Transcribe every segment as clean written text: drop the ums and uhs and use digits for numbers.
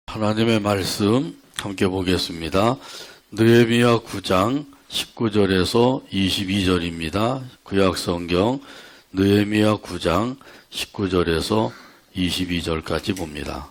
하나님의 말씀 함께 보겠습니다. 느헤미야 9장 19절에서 22절입니다. 구약성경 느헤미야 9장 19절에서 22절까지 봅니다.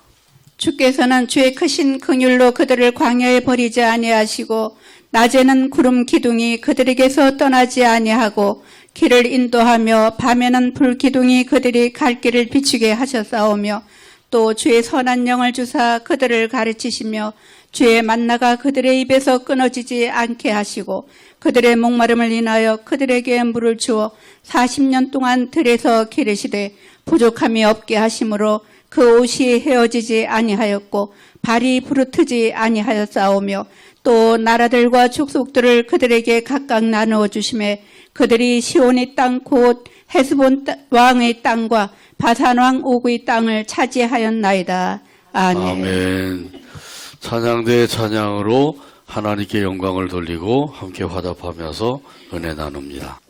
주께서는 주의 크신 긍휼로 그들을 광야에 버리지 아니하시고 낮에는 구름 기둥이 그들에게서 떠나지 아니하고 길을 인도하며 밤에는 불 기둥이 그들이 갈 길을 비추게 하셨사오며 또 주의 선한 영을 주사 그들을 가르치시며 주의 만나가 그들의 입에서 끊어지지 않게 하시고 그들의 목마름을 인하여 그들에게 물을 주어 40년 동안 들에서 기르시되 부족함이 없게 하심으로 그 옷이 헤어지지 아니하였고 발이 부르트지 아니하였사오며 또 나라들과 족속들을 그들에게 각각 나누어 주심에 그들이 시온의 땅 곧 헤스본 왕의 땅과 바산 왕 오그의 땅을 차지하였나이다. 아멘. 아멘. 찬양대의 찬양으로 하나님께 영광을 돌리고 함께 화답하면서 은혜 나눕니다.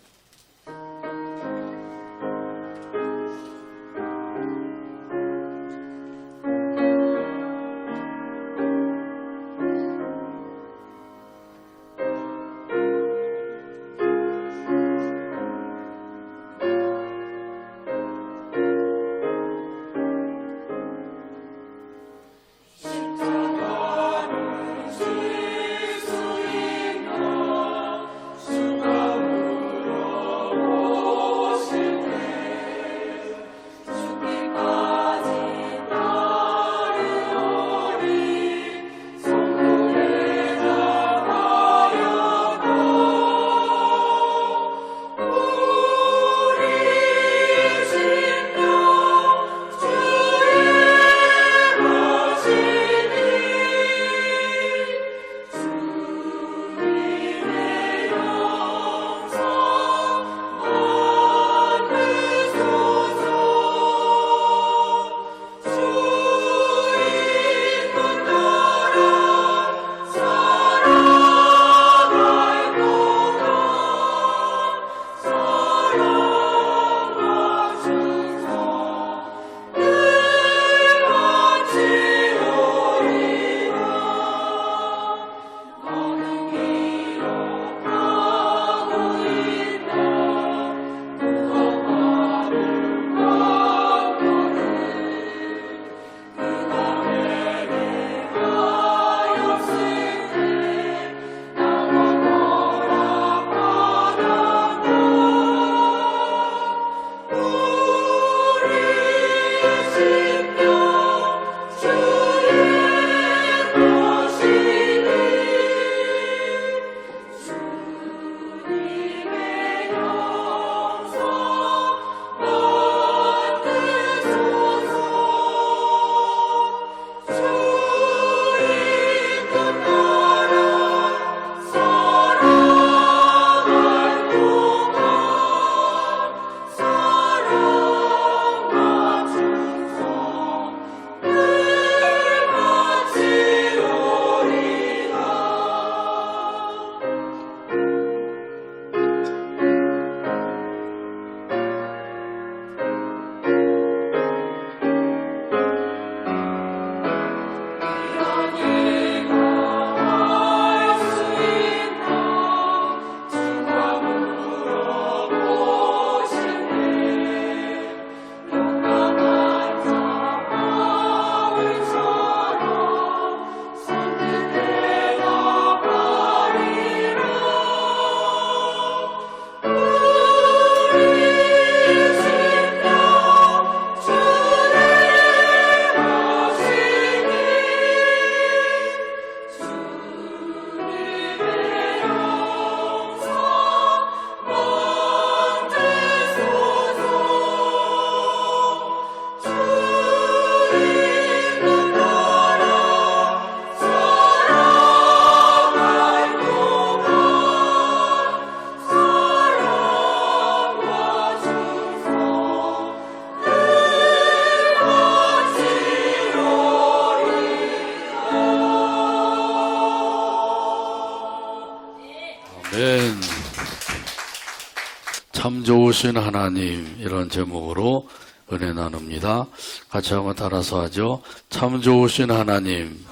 참 좋으신 하나님, 이런 제목으로 은혜 나눕니다. 같이 한번 따라서 하죠. 참 좋으신 하나님.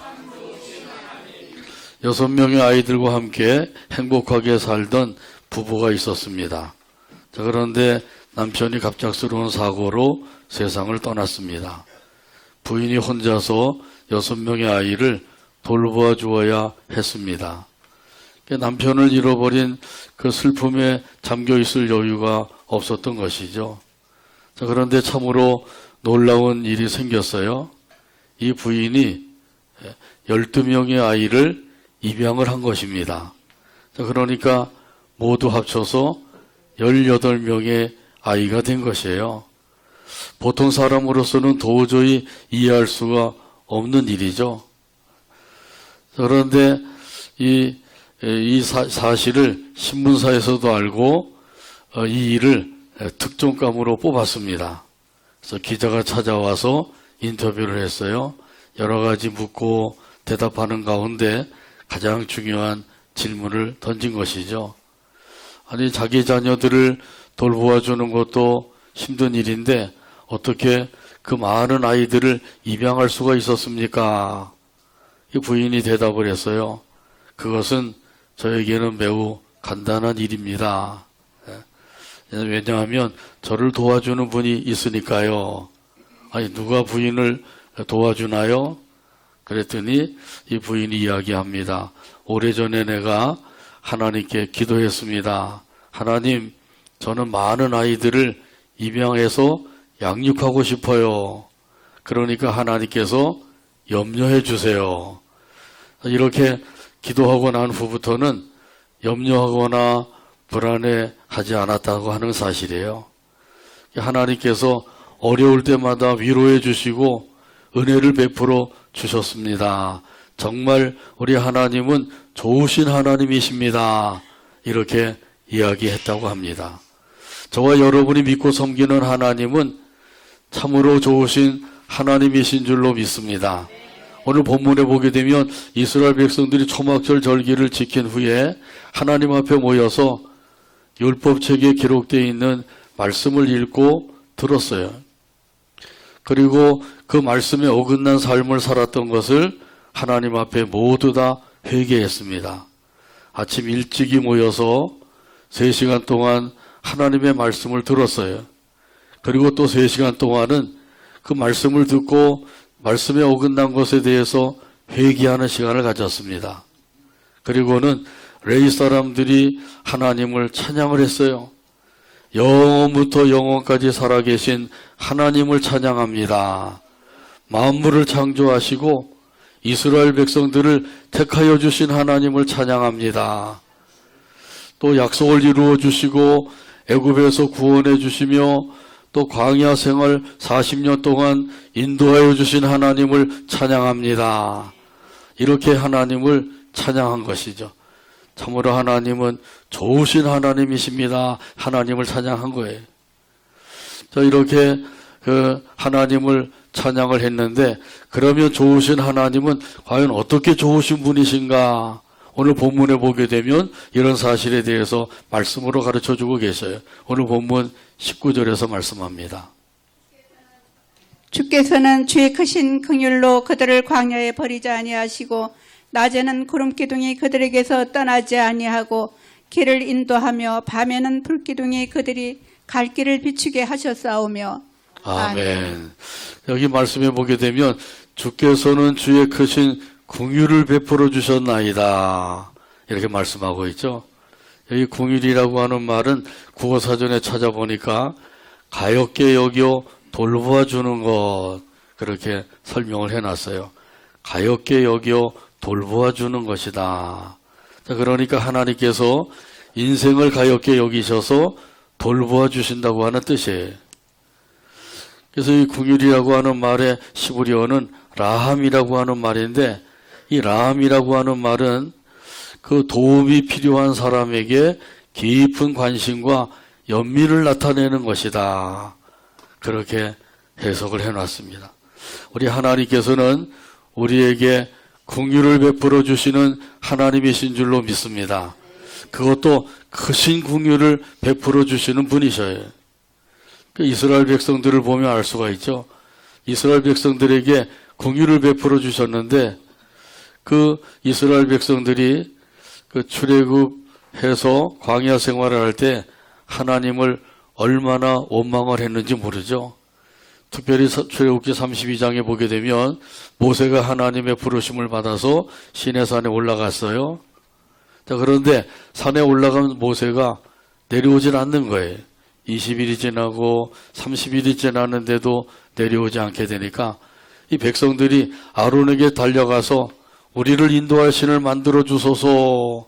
6명의 아이들과 함께 행복하게 살던 부부가 있었습니다. 자, 그런데 남편이 갑작스러운 사고로 세상을 떠났습니다. 부인이 혼자서 6명의 아이를 돌보아 주어야 했습니다. 남편을 잃어버린 그 슬픔에 잠겨 있을 여유가 없었던 것이죠. 자, 그런데 참으로 놀라운 일이 생겼어요. 이 부인이 12명의 아이를 입양을 한 것입니다. 자, 그러니까 모두 합쳐서 18명의 아이가 된 것이에요. 보통 사람으로서는 도저히 이해할 수가 없는 일이죠. 그런데 이 사실을 신문사에서도 알고 이 일을 특종감으로 뽑았습니다. 그래서 기자가 찾아와서 인터뷰를 했어요. 여러 가지 묻고 대답하는 가운데 가장 중요한 질문을 던진 것이죠. 아니, 자기 자녀들을 돌보아주는 것도 힘든 일인데 어떻게 그 많은 아이들을 입양할 수가 있었습니까? 이 부인이 대답을 했어요. 그것은 저에게는 매우 간단한 일입니다. 왜냐하면 저를 도와주는 분이 있으니까요. 아니, 누가 부인을 도와주나요? 그랬더니 이 부인이 이야기합니다. 오래전에 내가 하나님께 기도했습니다. 하나님, 저는 많은 아이들을 입양해서 양육하고 싶어요. 그러니까 하나님께서 염려해 주세요. 이렇게 기도하고 난 후부터는 염려하거나 불안해하지 않았다고 하는 사실이에요. 하나님께서 어려울 때마다 위로해 주시고 은혜를 베풀어 주셨습니다. 정말 우리 하나님은 좋으신 하나님이십니다. 이렇게 이야기했다고 합니다. 저와 여러분이 믿고 섬기는 하나님은 참으로 좋으신 하나님이신 줄로 믿습니다. 오늘 본문에 보게 되면 이스라엘 백성들이 초막절 절기를 지킨 후에 하나님 앞에 모여서 율법책에 기록되어 있는 말씀을 읽고 들었어요. 그리고 그 말씀에 어긋난 삶을 살았던 것을 하나님 앞에 모두 다 회개했습니다. 아침 일찍이 모여서 3시간 동안 하나님의 말씀을 들었어요. 그리고 또 3시간 동안은 그 말씀을 듣고 말씀에 어긋난 것에 대해서 회개하는 시간을 가졌습니다. 그리고는 레위 사람들이 하나님을 찬양을 했어요. 영원부터 영원까지 살아계신 하나님을 찬양합니다. 만물을 창조하시고 이스라엘 백성들을 택하여 주신 하나님을 찬양합니다. 또 약속을 이루어 주시고 애굽에서 구원해 주시며 또 광야 생활 40년 동안 인도하여 주신 하나님을 찬양합니다. 이렇게 하나님을 찬양한 것이죠. 참으로 하나님은 좋으신 하나님이십니다. 하나님을 찬양한 거예요. 자, 이렇게 그 하나님을 찬양을 했는데, 그러면 좋으신 하나님은 과연 어떻게 좋으신 분이신가? 오늘 본문에 보게 되면 이런 사실에 대해서 말씀으로 가르쳐주고 계셔요. 오늘 본문 19절에서 말씀합니다. 주께서는 주의 크신 긍휼로 그들을 광야에 버리지 아니하시고 낮에는 구름기둥이 그들에게서 떠나지 아니하고 길을 인도하며 밤에는 불기둥이 그들이 갈 길을 비추게 하셨사오며. 아멘. 여기 말씀해 보게 되면 주께서는 주의 크신 긍휼을 베풀어 주셨나이다. 이렇게 말씀하고 있죠. 여기 긍휼이라고 하는 말은 국어사전에 찾아보니까 가엾게 여겨 돌보아 주는 것, 그렇게 설명을 해놨어요. 가엾게 여겨 돌보아 주는 것이다. 자, 그러니까 하나님께서 인생을 가엾게 여기셔서 돌보아 주신다고 하는 뜻이에요. 그래서 이 긍휼이라고 하는 말의 시브리어는 라함이라고 하는 말인데, 이 라함이라고 하는 말은 그 도움이 필요한 사람에게 깊은 관심과 연민을 나타내는 것이다. 그렇게 해석을 해놨습니다. 우리 하나님께서는 우리에게 긍휼을 베풀어 주시는 하나님이신 줄로 믿습니다. 그것도 크신 긍휼을 베풀어 주시는 분이셔요. 그 이스라엘 백성들을 보면 알 수가 있죠. 이스라엘 백성들에게 긍휼을 베풀어 주셨는데 그 이스라엘 백성들이 그 출애굽해서 광야 생활을 할 때 하나님을 얼마나 원망을 했는지 모르죠. 특별히 출애굽기 32장에 보게 되면 모세가 하나님의 부르심을 받아서 시내산에 올라갔어요. 자, 그런데 산에 올라간 모세가 내려오질 않는 거예요. 20일이 지나고 30일이 지났는데도 내려오지 않게 되니까 이 백성들이 아론에게 달려가서 우리를 인도할 신을 만들어 주소서,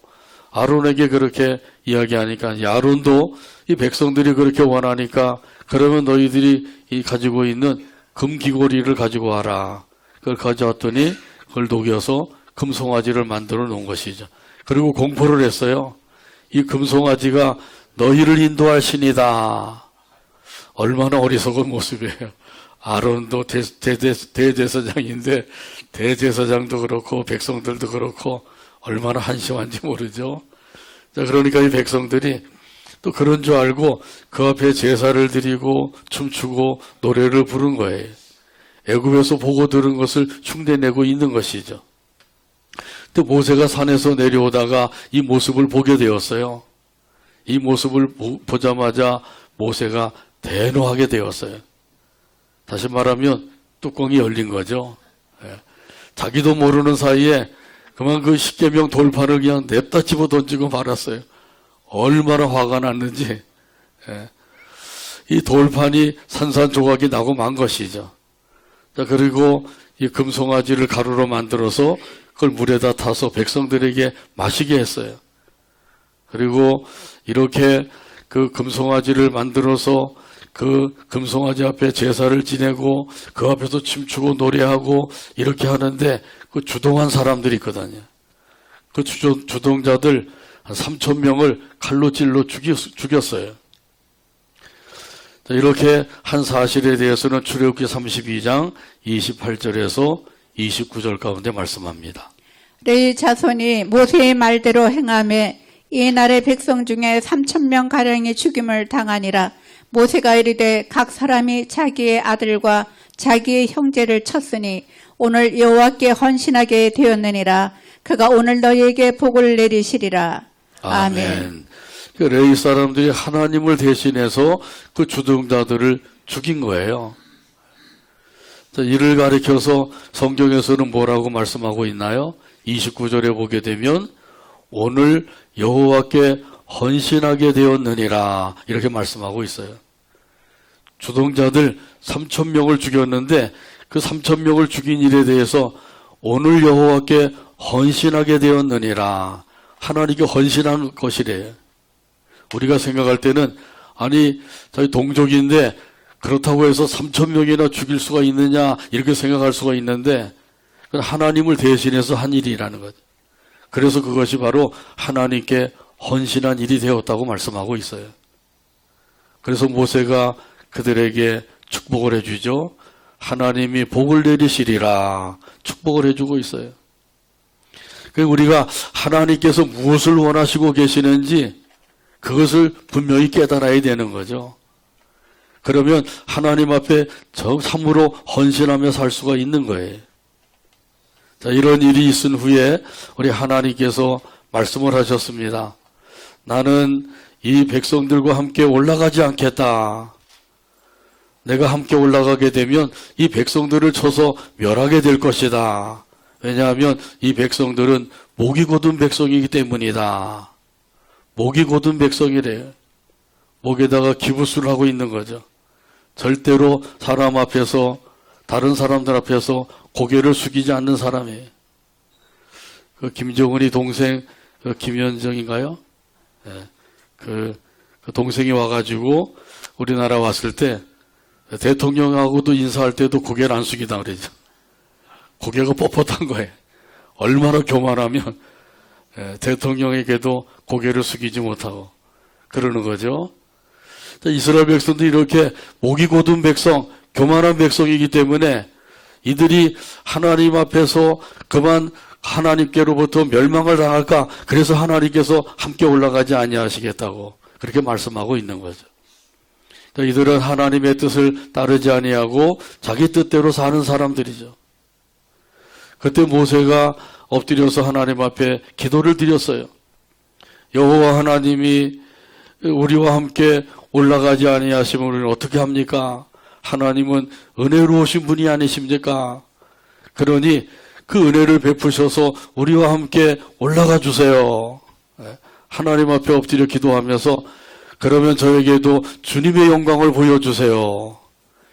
아론에게 그렇게 이야기하니까 이 아론도 이 백성들이 그렇게 원하니까 그러면 너희들이 이 가지고 있는 금 귀고리를 가지고 와라. 그걸 가져왔더니 그걸 녹여서 금송아지를 만들어 놓은 것이죠. 그리고 공포를 했어요. 이 금송아지가 너희를 인도할 신이다. 얼마나 어리석은 모습이에요. 아론도 대제사장인데 대제사장도 그렇고 백성들도 그렇고 얼마나 한심한지 모르죠. 자, 그러니까 이 백성들이 또 그런 줄 알고 그 앞에 제사를 드리고 춤추고 노래를 부른 거예요. 애굽에서 보고 들은 것을 흉내내고 있는 것이죠. 또 모세가 산에서 내려오다가 이 모습을 보게 되었어요. 이 모습을 보자마자 모세가 대노하게 되었어요. 다시 말하면 뚜껑이 열린 거죠. 자기도 모르는 사이에 그만 그 십계명 돌판을 그냥 냅다 집어 던지고 말았어요. 얼마나 화가 났는지. 이 돌판이 산산조각이 나고 만 것이죠. 자, 그리고 이 금송아지를 가루로 만들어서 그걸 물에다 타서 백성들에게 마시게 했어요. 그리고 이렇게 그 금송아지를 만들어서 그 금송아지 앞에 제사를 지내고 그 앞에서 춤추고 노래하고 이렇게 하는데 그 주동한 사람들이 있거든요. 그 주동자들 한 3,000명을 칼로 찔러 죽였어요. 자, 이렇게 한 사실에 대해서는 출애굽기 32장 28절에서 29절 가운데 말씀합니다. 레위 자손이 모세의 말대로 행하매 이 날의 백성 중에 3,000명 가량이 죽임을 당하니라. 모세가 이르되 각 사람이 자기의 아들과 자기의 형제를 쳤으니 오늘 여호와께 헌신하게 되었느니라. 그가 오늘 너희에게 복을 내리시리라. 아멘. 그 레위 사람들이 하나님을 대신해서 그 주동자들을 죽인 거예요. 자, 이를 가리켜서 성경에서는 뭐라고 말씀하고 있나요? 29절에 보게 되면 오늘 여호와께 헌신하게 되었느니라 이렇게 말씀하고 있어요. 주동자들 3,000명을 죽였는데 그 3,000명을 죽인 일에 대해서 오늘 여호와께 헌신하게 되었느니라. 하나님께 헌신한 것이래요. 우리가 생각할 때는 아니 저희 동족인데 그렇다고 해서 3,000명이나 죽일 수가 있느냐 이렇게 생각할 수가 있는데 하나님을 대신해서 한 일이라는 거죠. 그래서 그것이 바로 하나님께 헌신한 일이 되었다고 말씀하고 있어요. 그래서 모세가 그들에게 축복을 해주죠. 하나님이 복을 내리시리라 축복을 해주고 있어요. 우리가 하나님께서 무엇을 원하시고 계시는지 그것을 분명히 깨달아야 되는 거죠. 그러면 하나님 앞에 참으로 헌신하며 살 수가 있는 거예요. 자, 이런 일이 있은 후에 우리 하나님께서 말씀을 하셨습니다. 나는 이 백성들과 함께 올라가지 않겠다. 내가 함께 올라가게 되면 이 백성들을 쳐서 멸하게 될 것이다. 왜냐하면 이 백성들은 목이 곧은 백성이기 때문이다. 목이 곧은 백성이래요. 목에다가 기부수를 하고 있는 거죠. 절대로 사람 앞에서 다른 사람들 앞에서 고개를 숙이지 않는 사람이에요. 그 김정은이 동생 그 김현정인가요? 네. 그 동생이 와가지고 우리나라 왔을 때 대통령하고도 인사할 때도 고개를 안 숙이다 그러죠. 고개가 뻣뻣한 거예요. 얼마나 교만하면 대통령에게도 고개를 숙이지 못하고 그러는 거죠. 이스라엘 백성도 이렇게 목이 곧은 백성, 교만한 백성이기 때문에 이들이 하나님 앞에서 그만 하나님께로부터 멸망을 당할까? 그래서 하나님께서 함께 올라가지 아니하시겠다고 그렇게 말씀하고 있는 거죠. 또 이들은 하나님의 뜻을 따르지 아니하고 자기 뜻대로 사는 사람들이죠. 그때 모세가 엎드려서 하나님 앞에 기도를 드렸어요. 여호와 하나님이 우리와 함께 올라가지 아니하시면 우리는 어떻게 합니까? 하나님은 은혜로우신 분이 아니십니까? 그러니 그 은혜를 베푸셔서 우리와 함께 올라가 주세요. 하나님 앞에 엎드려 기도하면서 그러면 저에게도 주님의 영광을 보여주세요.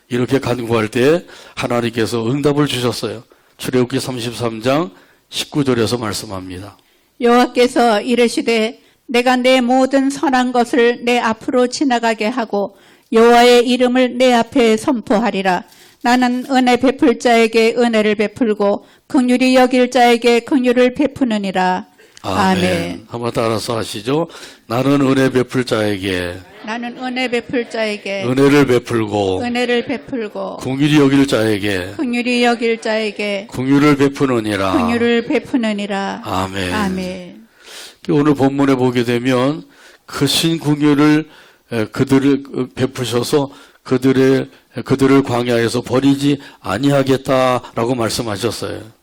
이렇게 간구할 때 하나님께서 응답을 주셨어요. 출애굽기 33장 19절에서 말씀합니다. 여호와께서 이르시되 내가 내 모든 선한 것을 내 앞으로 지나가게 하고 여호와의 이름을 내 앞에 선포하리라. 나는 은혜 베풀 자에게 은혜를 베풀고 긍휼히 여길 자에게 긍휼을 베푸느니라. 아멘. 한번 따라서 하시죠. 나는 은혜 베풀 자에게 나는 은혜 베풀 자에게 은혜를 베풀고 은혜를 베풀고 긍휼히 여길 자에게 긍휼히 여길 자에게 긍휼을 베푸느니라. 긍휼을 베푸느니라. 아멘. 아멘. 오늘 본문에 보게 되면 크신 긍휼을 그들을 베푸셔서 그들을 광야에서 버리지 아니하겠다라고 말씀하셨어요.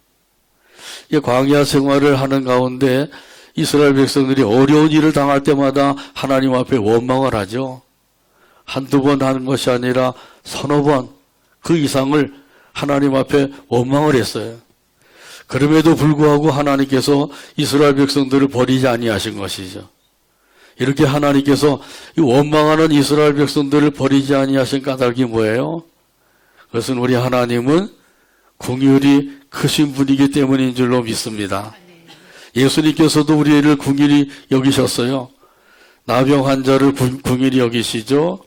이 광야 생활을 하는 가운데 이스라엘 백성들이 어려운 일을 당할 때마다 하나님 앞에 원망을 하죠. 한두 번 하는 것이 아니라 서너 번 그 이상을 하나님 앞에 원망을 했어요. 그럼에도 불구하고 하나님께서 이스라엘 백성들을 버리지 아니하신 것이죠. 이렇게 하나님께서 이 원망하는 이스라엘 백성들을 버리지 아니하신 까닭이 뭐예요? 그것은 우리 하나님은 긍휼이 크신 분이기 때문인 줄로 믿습니다. 예수님께서도 우리를 긍휼히 여기셨어요. 나병 환자를 긍휼히 여기시죠.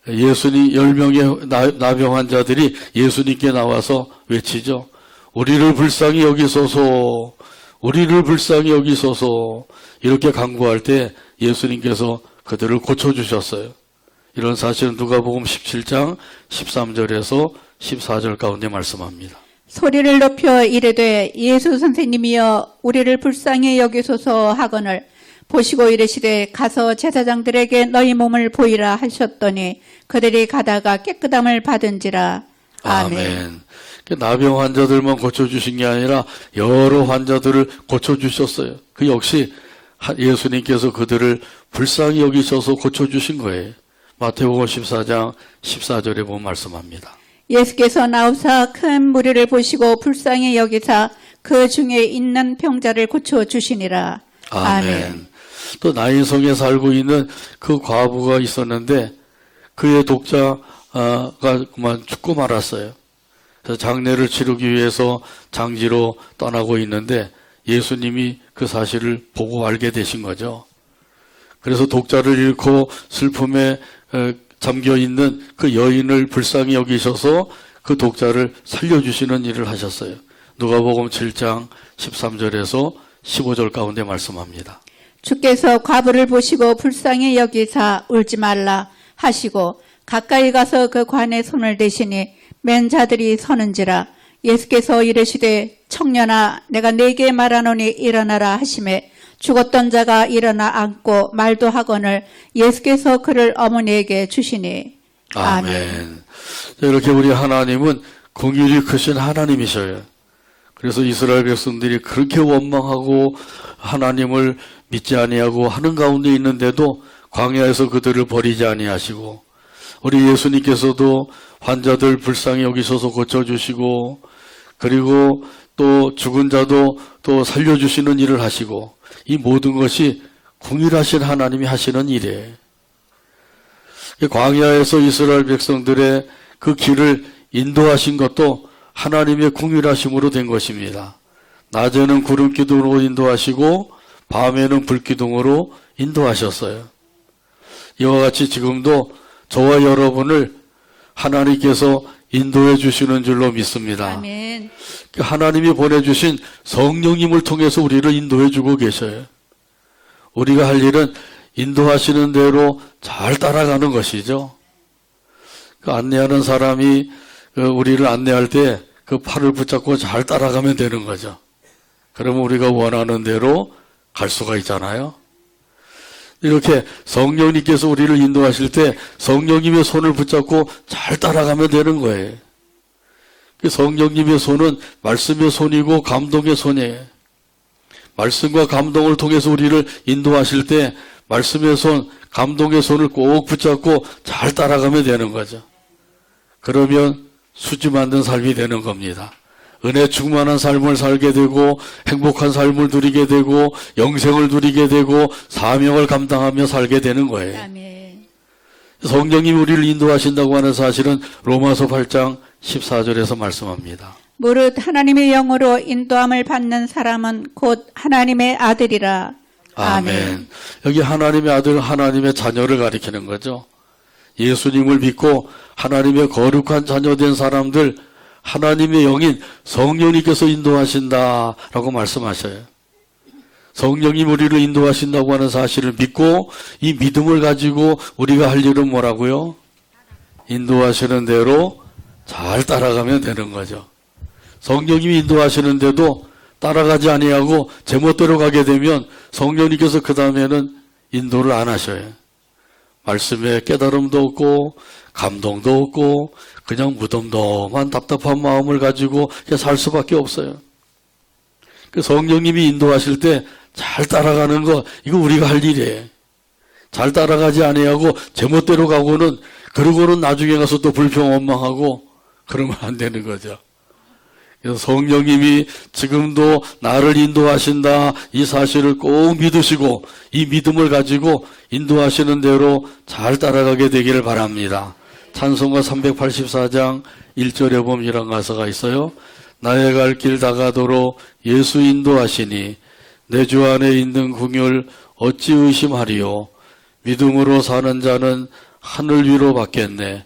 예수님 10명의 나병 환자들이 예수님께 나와서 외치죠. 우리를 불쌍히 여기소서, 우리를 불쌍히 여기소서. 이렇게 간구할 때 예수님께서 그들을 고쳐주셨어요. 이런 사실은 누가복음 17장 13절에서 14절 가운데 말씀합니다. 소리를 높여 이르되 예수 선생님이여 우리를 불쌍히 여기소서 하거늘 보시고 이르시되 가서 제사장들에게 너희 몸을 보이라 하셨더니 그들이 가다가 깨끗함을 받은지라. 아멘. 나병 환자들만 고쳐주신 게 아니라 여러 환자들을 고쳐주셨어요. 그 역시 예수님께서 그들을 불쌍히 여기셔서 고쳐주신 거예요. 마태복음 14장 14절에 보면 말씀합니다. 예수께서 나오사 큰 무리를 보시고 불쌍히 여기사 그 중에 있는 병자를 고쳐주시니라. 아멘. 또 나인성에 살고 있는 그 과부가 있었는데 그의 독자가 그만 죽고 말았어요. 그래서 장례를 치르기 위해서 장지로 떠나고 있는데 예수님이 그 사실을 보고 알게 되신 거죠. 그래서 독자를 잃고 슬픔에 잠겨있는 그 여인을 불쌍히 여기셔서 그 독자를 살려주시는 일을 하셨어요. 누가복음 7장 13절에서 15절 가운데 말씀합니다. 주께서 과부를 보시고 불쌍히 여기사 울지 말라 하시고 가까이 가서 그 관에 손을 대시니 맨 자들이 서는지라. 예수께서 이르시되 청년아 내가 네게 말하노니 일어나라 하시매 죽었던 자가 일어나 앉고 말도 하거늘 예수께서 그를 어머니에게 주시니. 아멘. 이렇게 우리 하나님은 긍휼이 크신 하나님이셔요. 그래서 이스라엘 백성들이 그렇게 원망하고 하나님을 믿지 아니하고 하는 가운데 있는데도 광야에서 그들을 버리지 아니하시고 우리 예수님께서도 환자들 불쌍히 여기셔서 고쳐주시고 그리고 또 죽은 자도 또 살려주시는 일을 하시고 이 모든 것이 긍휼하신 하나님이 하시는 일이에요. 광야에서 이스라엘 백성들의 그 길을 인도하신 것도 하나님의 긍휼하심으로 된 것입니다. 낮에는 구름 기둥으로 인도하시고 밤에는 불 기둥으로 인도하셨어요. 이와 같이 지금도 저와 여러분을 하나님께서 인도해 주시는 줄로 믿습니다. 아멘. 하나님이 보내주신 성령님을 통해서 우리를 인도해 주고 계셔요. 우리가 할 일은 인도하시는 대로 잘 따라가는 것이죠. 그 안내하는 사람이 우리를 안내할 때 그 팔을 붙잡고 잘 따라가면 되는 거죠. 그러면 우리가 원하는 대로 갈 수가 있잖아요. 이렇게 성령님께서 우리를 인도하실 때 성령님의 손을 붙잡고 잘 따라가면 되는 거예요. 성령님의 손은 말씀의 손이고 감동의 손이에요. 말씀과 감동을 통해서 우리를 인도하실 때 말씀의 손, 감동의 손을 꼭 붙잡고 잘 따라가면 되는 거죠. 그러면 수지 만든 삶이 되는 겁니다. 은혜 충만한 삶을 살게 되고 행복한 삶을 누리게 되고 영생을 누리게 되고 사명을 감당하며 살게 되는 거예요. 아멘. 성령님이 우리를 인도하신다고 하는 사실은 로마서 8장 14절에서 말씀합니다. 무릇 하나님의 영으로 인도함을 받는 사람은 곧 하나님의 아들이라. 아멘. 여기 하나님의 아들, 하나님의 자녀를 가리키는 거죠. 예수님을 믿고 하나님의 거룩한 자녀된 사람들, 하나님의 영인 성령님께서 인도하신다라고 말씀하셔요. 성령님 우리를 인도하신다고 하는 사실을 믿고 이 믿음을 가지고 우리가 할 일은 뭐라고요? 인도하시는 대로 잘 따라가면 되는 거죠. 성령님이 인도하시는데도 따라가지 아니하고 제멋대로 가게 되면 성령님께서 그 다음에는 인도를 안 하셔요. 말씀에 깨달음도 없고 감동도 없고 그냥 무덤덤한 답답한 마음을 가지고 그냥 살 수밖에 없어요. 그 성령님이 인도하실 때 잘 따라가는 거 이거 우리가 할 일이에요. 잘 따라가지 아니하고 제멋대로 가고는 그러고는 나중에 가서 또 불평 원망하고 그러면 안 되는 거죠. 그래서 성령님이 지금도 나를 인도하신다 이 사실을 꼭 믿으시고 이 믿음을 가지고 인도하시는 대로 잘 따라가게 되기를 바랍니다. 찬송가 384장 1절에 보면 이런 가사가 있어요. 나의 갈 길 다가도록 예수 인도하시니 내 주 안에 있는 궁율 어찌 의심하리요. 믿음으로 사는 자는 하늘 위로 받겠네.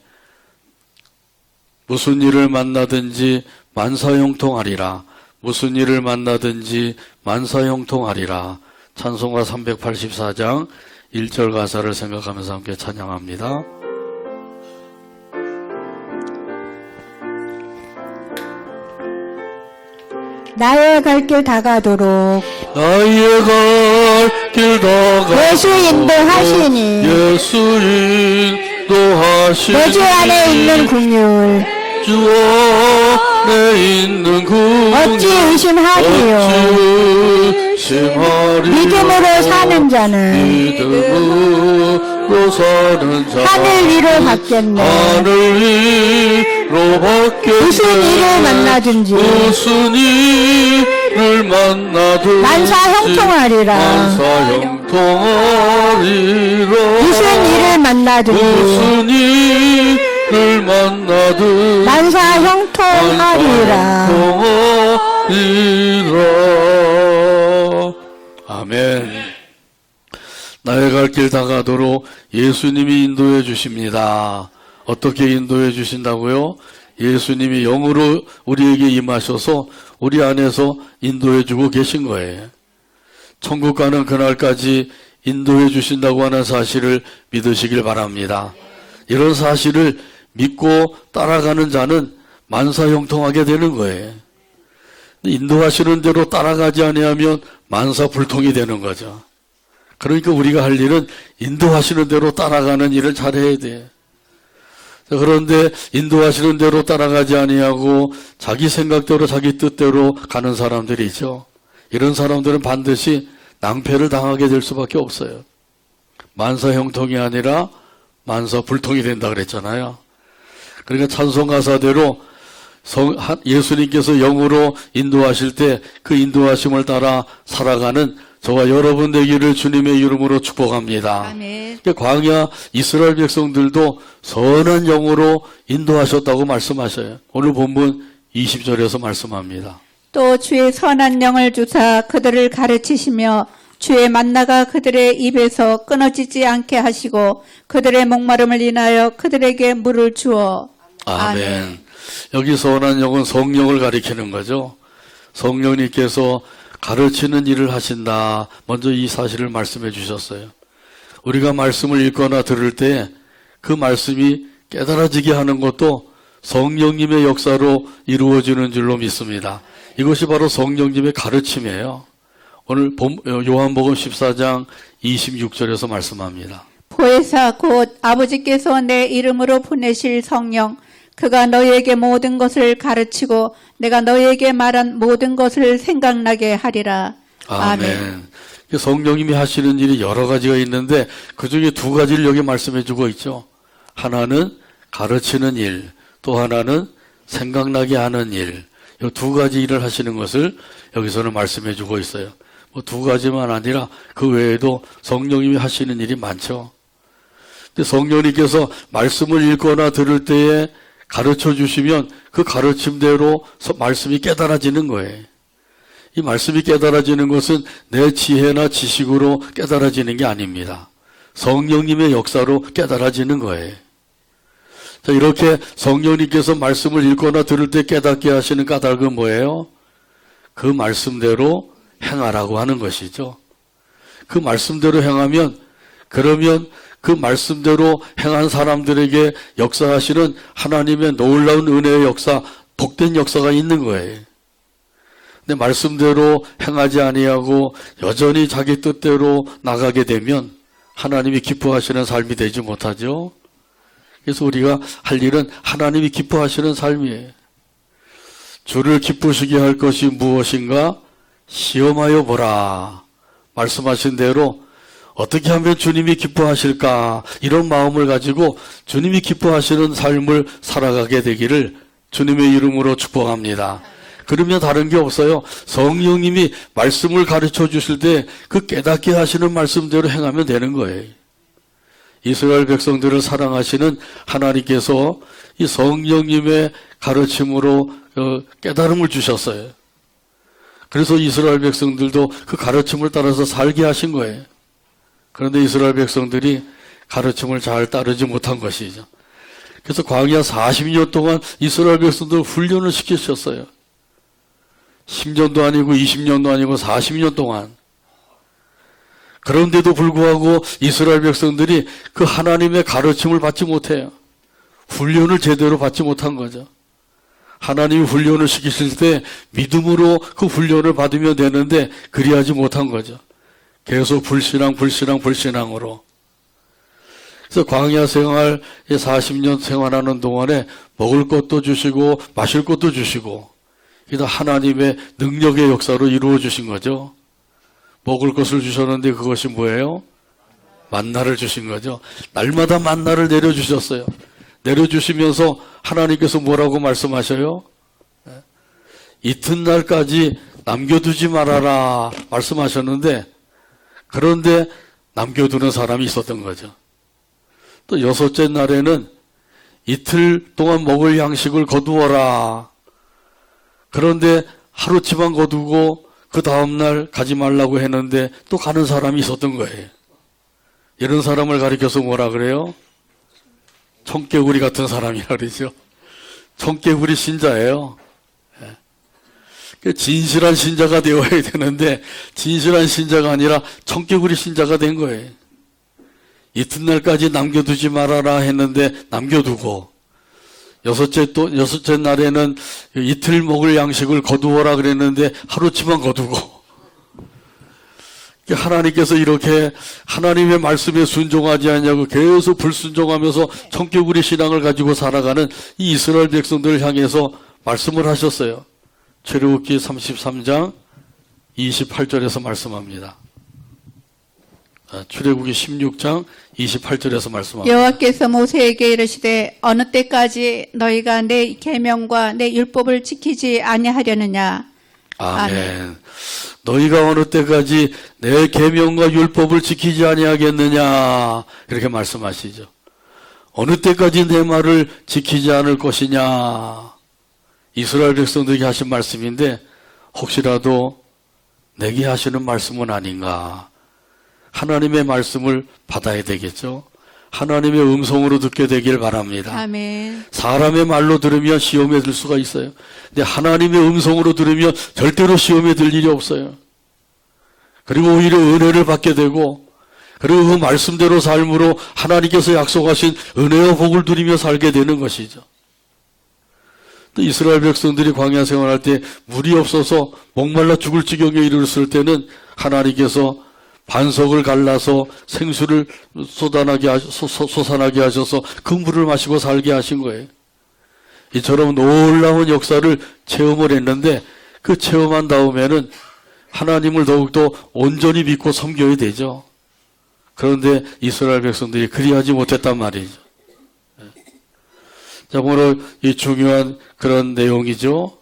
무슨 일을 만나든지 만사형통하리라. 무슨 일을 만나든지 만사형통하리라. 찬송가 384장 1절 가사를 생각하면서 함께 찬양합니다. 나의 갈 길 다가도록 나의 갈 길 다가도록 예수 인도하시니 예수 인도하시니 내 주 안에 있는 궁율 주 안에 있는 궁율 어찌 의심하리요. 믿음으로 사는 자는 믿음으로 사는 자 하늘 위로 받겠네. 하늘 위로 받겠네. 무슨 일을 만나든지 무슨 일을 만나든지 만사형통하리라. 만사형통하리라. 무슨 일을 만나든지 무슨 일을 만나든지 만사형통하리라. 만사형통하리라. 아멘. 나의 갈 길 다가도록 예수님이 인도해 주십니다. 어떻게 인도해 주신다고요? 예수님이 영으로 우리에게 임하셔서 우리 안에서 인도해 주고 계신 거예요. 천국 가는 그날까지 인도해 주신다고 하는 사실을 믿으시길 바랍니다. 이런 사실을 믿고 따라가는 자는 만사형통하게 되는 거예요. 인도하시는 대로 따라가지 아니하면 만사불통이 되는 거죠. 그러니까 우리가 할 일은 인도하시는 대로 따라가는 일을 잘해야 돼요. 그런데 인도하시는 대로 따라가지 아니하고 자기 생각대로 자기 뜻대로 가는 사람들이 있죠. 이런 사람들은 반드시 낭패를 당하게 될 수밖에 없어요. 만사형통이 아니라 만사불통이 된다 그랬잖아요. 그러니까 찬송가사대로 예수님께서 영으로 인도하실 때 그 인도하심을 따라 살아가는 저와 여러분 되기를 주님의 이름으로 축복합니다. 아멘. 광야 이스라엘 백성들도 선한 영으로 인도하셨다고 말씀하셔요. 오늘 본문 20절에서 말씀합니다. 또 주의 선한 영을 주사 그들을 가르치시며 주의 만나가 그들의 입에서 끊어지지 않게 하시고 그들의 목마름을 인하여 그들에게 물을 주어. 아멘. 여기 선한 영은 성령을 가리키는 거죠. 성령님께서 가르치는 일을 하신다. 먼저 이 사실을 말씀해 주셨어요. 우리가 말씀을 읽거나 들을 때 그 말씀이 깨달아지게 하는 것도 성령님의 역사로 이루어지는 줄로 믿습니다. 이것이 바로 성령님의 가르침이에요. 오늘 요한복음 14장 26절에서 말씀합니다. 보혜사 곧 아버지께서 내 이름으로 보내실 성령 그가 너희에게 모든 것을 가르치고 내가 너희에게 말한 모든 것을 생각나게 하리라. 아멘. 성령님이 하시는 일이 여러 가지가 있는데 그중에 두 가지를 여기 말씀해 주고 있죠. 하나는 가르치는 일, 또 하나는 생각나게 하는 일. 이 두 가지 일을 하시는 것을 여기서는 말씀해 주고 있어요. 뭐 두 가지만 아니라 그 외에도 성령님이 하시는 일이 많죠. 근데 성령님께서 말씀을 읽거나 들을 때에 가르쳐 주시면 그 가르침대로 말씀이 깨달아지는 거예요. 이 말씀이 깨달아지는 것은 내 지혜나 지식으로 깨달아지는 게 아닙니다. 성령님의 역사로 깨달아지는 거예요. 자, 이렇게 성령님께서 말씀을 읽거나 들을 때 깨닫게 하시는 까닭은 뭐예요? 그 말씀대로 행하라고 하는 것이죠. 그 말씀대로 행하면 그러면 그 말씀대로 행한 사람들에게 역사하시는 하나님의 놀라운 은혜의 역사, 복된 역사가 있는 거예요. 근데 말씀대로 행하지 아니하고 여전히 자기 뜻대로 나가게 되면 하나님이 기뻐하시는 삶이 되지 못하죠. 그래서 우리가 할 일은 하나님이 기뻐하시는 삶이에요. 주를 기쁘시게 할 것이 무엇인가? 시험하여 보라. 말씀하신 대로 어떻게 하면 주님이 기뻐하실까? 이런 마음을 가지고 주님이 기뻐하시는 삶을 살아가게 되기를 주님의 이름으로 축복합니다. 그러면 다른 게 없어요. 성령님이 말씀을 가르쳐 주실 때 그 깨닫게 하시는 말씀대로 행하면 되는 거예요. 이스라엘 백성들을 사랑하시는 하나님께서 이 성령님의 가르침으로 깨달음을 주셨어요. 그래서 이스라엘 백성들도 그 가르침을 따라서 살게 하신 거예요. 그런데 이스라엘 백성들이 가르침을 잘 따르지 못한 것이죠. 그래서 광야 40년 동안 이스라엘 백성들 훈련을 시키셨어요. 10년도 아니고 20년도 아니고 40년 동안. 그런데도 불구하고 이스라엘 백성들이 그 하나님의 가르침을 받지 못해요. 훈련을 제대로 받지 못한 거죠. 하나님이 훈련을 시키실 때 믿음으로 그 훈련을 받으면 되는데 그리하지 못한 거죠. 계속 불신앙으로. 그래서 광야 생활 40년 생활하는 동안에 먹을 것도 주시고 마실 것도 주시고 그래서 하나님의 능력의 역사로 이루어 주신 거죠. 먹을 것을 주셨는데 그것이 뭐예요? 만나를 주신 거죠. 날마다 만나를 내려주셨어요. 내려주시면서 하나님께서 뭐라고 말씀하셔요? 이튿날까지 남겨두지 말아라 말씀하셨는데 그런데 남겨두는 사람이 있었던 거죠. 또 6째 날에는 이틀 동안 먹을 양식을 거두어라. 그런데 하루치만 거두고 그 다음날 가지 말라고 했는데 또 가는 사람이 있었던 거예요. 이런 사람을 가리켜서 뭐라 그래요? 청개구리 같은 사람이라 그러죠. 청개구리 신자예요. 진실한 신자가 되어야 되는데 진실한 신자가 아니라 청개구리 신자가 된 거예요. 이튿날까지 남겨두지 말아라 했는데 남겨두고 6째 날에는 이틀 먹을 양식을 거두어라 그랬는데 하루치만 거두고 하나님께서 이렇게 하나님의 말씀에 순종하지 않냐고 계속 불순종하면서 청개구리 신앙을 가지고 살아가는 이 이스라엘 백성들을 향해서 말씀을 하셨어요. 출애굽기 33장 28절에서 말씀합니다. 출애굽기 16장 28절에서 말씀합니다. 여호와께서 모세에게 이르시되 어느 때까지 너희가 내 계명과 내 율법을 지키지 아니하려느냐. 아멘. 너희가 어느 때까지 내 계명과 율법을 지키지 아니하겠느냐 이렇게 말씀하시죠. 어느 때까지 내 말을 지키지 않을 것이냐. 이스라엘 백성들에게 하신 말씀인데 혹시라도 내게 하시는 말씀은 아닌가. 하나님의 말씀을 받아야 되겠죠. 하나님의 음성으로 듣게 되길 바랍니다. 아멘. 사람의 말로 들으면 시험에 들 수가 있어요. 근데 하나님의 음성으로 들으면 절대로 시험에 들 일이 없어요. 그리고 오히려 은혜를 받게 되고 그리고 그 말씀대로 삶으로 하나님께서 약속하신 은혜와 복을 누리며 살게 되는 것이죠. 또 이스라엘 백성들이 광야 생활할 때 물이 없어서 목말라 죽을 지경에 이르렀을 때는 하나님께서 반석을 갈라서 생수를 솟아나게 하셔서 그 물을 마시고 살게 하신 거예요. 이처럼 놀라운 역사를 체험을 했는데 그 체험한 다음에는 하나님을 더욱더 온전히 믿고 섬겨야 되죠. 그런데 이스라엘 백성들이 그리하지 못했단 말이죠. 자, 오늘 이 중요한 그런 내용이죠.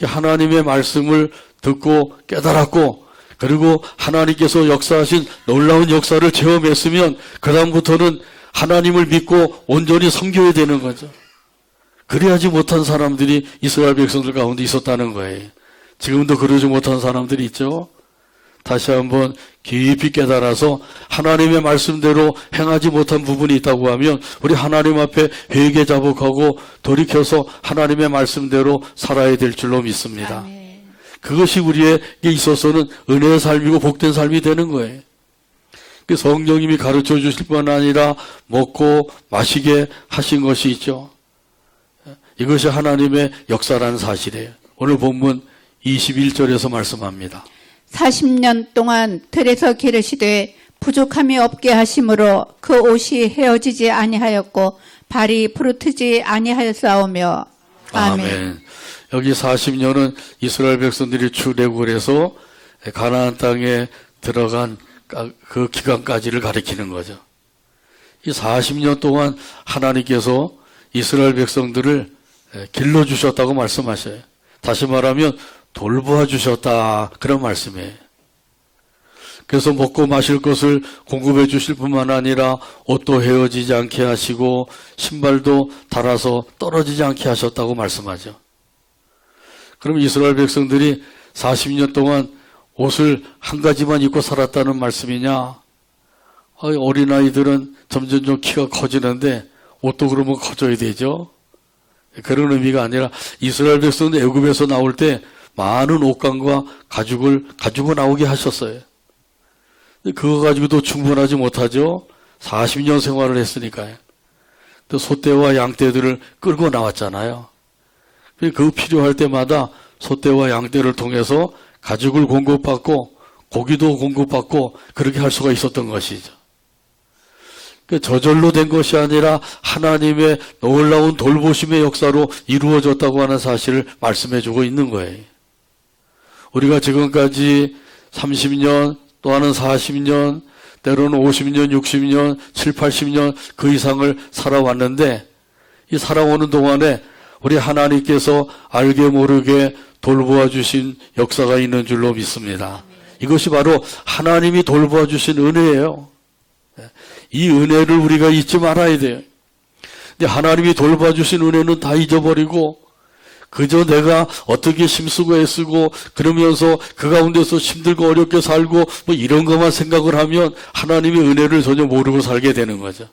하나님의 말씀을 듣고 깨달았고, 그리고 하나님께서 역사하신 놀라운 역사를 체험했으면 그다음부터는 하나님을 믿고 온전히 섬겨야 되는 거죠. 그래야지 못한 사람들이 이스라엘 백성들 가운데 있었다는 거예요. 지금도 그러지 못한 사람들이 있죠. 다시 한번 깊이 깨달아서 하나님의 말씀대로 행하지 못한 부분이 있다고 하면 우리 하나님 앞에 회개 자복하고 돌이켜서 하나님의 말씀대로 살아야 될 줄로 믿습니다. 아멘. 그것이 우리에게 있어서는 은혜의 삶이고 복된 삶이 되는 거예요. 성령님이 가르쳐 주실 뿐 아니라 먹고 마시게 하신 것이 있죠. 이것이 하나님의 역사라는 사실이에요. 오늘 본문 21절에서 말씀합니다. 40년 동안 들에서 기르시되 부족함이 없게 하심으로 그 옷이 헤어지지 아니하였고 발이 부르트지 아니하였사오며. 아멘. 여기 40년은 이스라엘 백성들이 출애굽을 해서 가나안 땅에 들어간 그 기간까지를 가리키는 거죠. 이 40년 동안 하나님께서 이스라엘 백성들을 길러주셨다고 말씀하셔요. 다시 말하면 돌보아 주셨다, 그런 말씀이에요. 그래서 먹고 마실 것을 공급해 주실 뿐만 아니라 옷도 헤어지지 않게 하시고 신발도 닳아서 떨어지지 않게 하셨다고 말씀하죠. 그럼 이스라엘 백성들이 40년 동안 옷을 한 가지만 입고 살았다는 말씀이냐? 어린아이들은 점점 키가 커지는데 옷도 그러면 커져야 되죠. 그런 의미가 아니라 이스라엘 백성들 애굽에서 나올 때 많은 옷감과 가죽을 가지고 나오게 하셨어요. 그거 가지고도 충분하지 못하죠. 40년 생활을 했으니까요. 또 소떼와 양떼들을 끌고 나왔잖아요. 그 필요할 때마다 소떼와 양떼를 통해서 가죽을 공급받고 고기도 공급받고 그렇게 할 수가 있었던 것이죠. 저절로 된 것이 아니라 하나님의 놀라운 돌보심의 역사로 이루어졌다고 하는 사실을 말씀해주고 있는 거예요. 우리가 지금까지 30년 또는 40년 때로는 50년, 60년, 7, 80년 그 이상을 살아왔는데 이 살아오는 동안에 우리 하나님께서 알게 모르게 돌보아 주신 역사가 있는 줄로 믿습니다. 이것이 바로 하나님이 돌보아 주신 은혜예요. 이 은혜를 우리가 잊지 말아야 돼요. 근데 하나님이 돌봐 주신 은혜는 다 잊어버리고 그저 내가 어떻게 힘쓰고 애쓰고 그러면서 그 가운데서 힘들고 어렵게 살고 뭐 이런 것만 생각을 하면 하나님의 은혜를 전혀 모르고 살게 되는 거죠.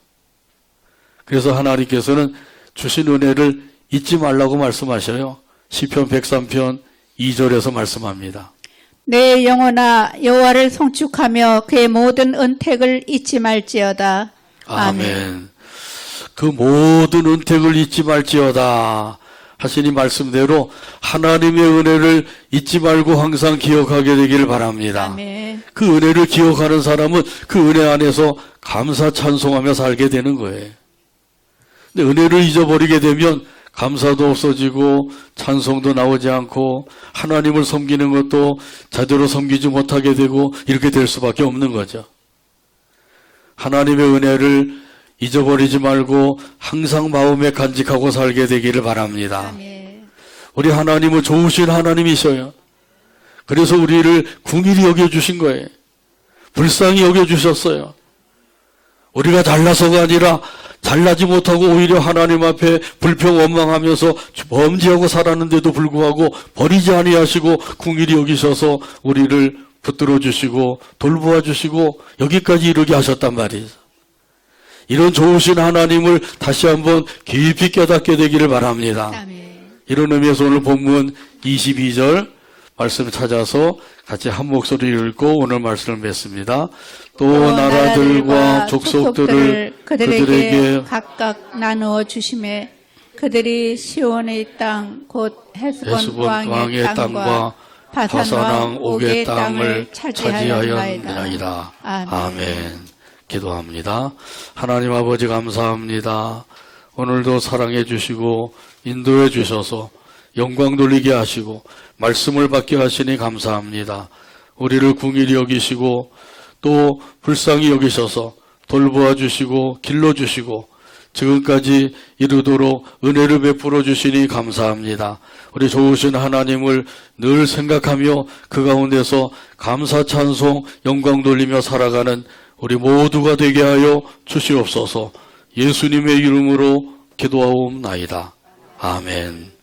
그래서 하나님께서는 주신 은혜를 잊지 말라고 말씀하셔요. 시편 103편 2절에서 말씀합니다. 내 영혼아 여호와를 송축하며 그의 모든 은택을 잊지 말지어다. 아멘. 그 모든 은택을 잊지 말지어다 하시니 말씀대로 하나님의 은혜를 잊지 말고 항상 기억하게 되기를 바랍니다. 아멘. 그 은혜를 기억하는 사람은 그 은혜 안에서 감사 찬송하며 살게 되는 거예요. 근데 은혜를 잊어버리게 되면 감사도 없어지고 찬송도 나오지 않고 하나님을 섬기는 것도 제대로 섬기지 못하게 되고 이렇게 될 수밖에 없는 거죠. 하나님의 은혜를 잊어버리지 말고 항상 마음에 간직하고 살게 되기를 바랍니다. 아멘. 우리 하나님은 좋으신 하나님이셔요. 그래서 우리를 긍휼히 여겨주신 거예요. 불쌍히 여겨주셨어요. 우리가 잘나서가 아니라 잘나지 못하고 오히려 하나님 앞에 불평 원망하면서 범죄하고 살았는데도 불구하고 버리지 아니하시고 긍휼히 여기셔서 우리를 붙들어 주시고 돌보아 주시고 여기까지 이르게 하셨단 말이죠. 이런 좋으신 하나님을 다시 한번 깊이 깨닫게 되기를 바랍니다. 아멘. 이런 의미에서 오늘 본문 22절 말씀 찾아서 같이 한 목소리 읽고 오늘 말씀을 맺습니다. 또 나라들과 족속들을 그들에게 각각 나누어 주심에 그들이 시온의 땅 곧 헤스본 에스본 왕의 왕의 땅과 땅과 바산왕 옥의 옥의 땅을 땅을 차지하였나이다. 차지하였나이다. 아멘. 아멘. 기도합니다. 하나님 아버지 감사합니다. 오늘도 사랑해 주시고 인도해 주셔서 영광 돌리게 하시고 말씀을 받게 하시니 감사합니다. 우리를 궁일이 여기시고 또 불쌍히 여기셔서 돌보아 주시고 길러주시고 지금까지 이르도록 은혜를 베풀어 주시니 감사합니다. 우리 좋으신 하나님을 늘 생각하며 그 가운데서 감사 찬송 영광 돌리며 살아가는 우리 모두가 되게 하여 주시옵소서. 예수님의 이름으로 기도하옵나이다. 아멘.